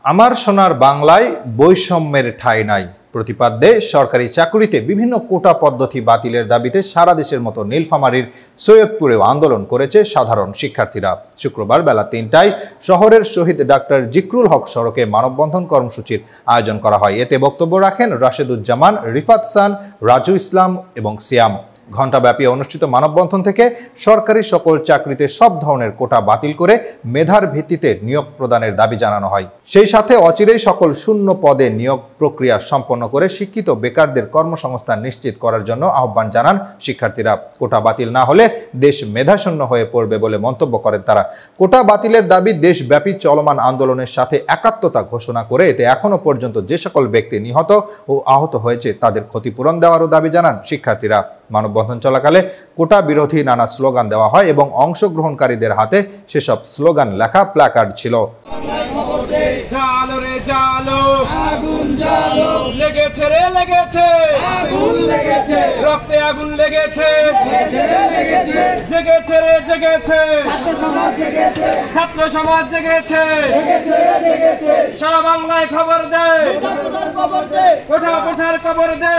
আমার সোনার বাংলায় বৈষম্যের ঠাঁই নাই প্রতিপাদ্যে সরকারি চাকুরিতে বিভিন্ন কোটা পদ্ধতি বাতিলের দাবিতে সারা দেশের মতো নীলফামারীর সৈয়দপুরেও আন্দোলন করেছে সাধারণ শিক্ষার্থীরা। শুক্রবার বেলা ৩টায় শহরের শহীদ ডাক্তার জিকরুল হক সড়কে মানববন্ধন কর্মসূচির আয়োজন করা হয়। এতে বক্তব্য রাখেন রাশেদুজ্জামান, রিফাত সান, রাজু ইসলাম এবং সিয়াম। ঘণ্টাব্যাপী অনুষ্ঠিত মানববন্ধন থেকে সরকারি সকল চাকরিতে সব ধরনের কোটা বাতিল করে মেধার ভিত্তিতে নিয়োগ প্রদানের দাবি জানানো হয়। সেই সাথে অচিরেই সকল শূন্য পদে নিয়োগ প্রক্রিয়া সম্পন্ন করে শিক্ষিত বেকারদের কর্মসংস্থান নিশ্চিত করার জন্য আহ্বান জানান শিক্ষার্থীরা। কোটা বাতিল না হলে দেশ মেধাশূন্য হয়ে পড়বে বলে মন্তব্য করেন তারা। কোটা বাতিলের দাবি দেশব্যাপী চলমান আন্দোলনের সাথে একাত্মতা ঘোষণা করে এতে এখনো পর্যন্ত যে সকল ব্যক্তি নিহত ও আহত হয়েছে তাদের ক্ষতিপূরণ দেওয়ারও দাবি জানান শিক্ষার্থীরা। মানববন্ধন চলাকালে কোটা বিরোধী নানা স্লোগান দেওয়া হয় এবং অংশগ্রহণকারীদের হাতে সেসব স্লোগান লেখা প্ল্যাকার্ড ছিল। সারা বাংলায় খবর দে, কোঠা কোঠার খবর দে।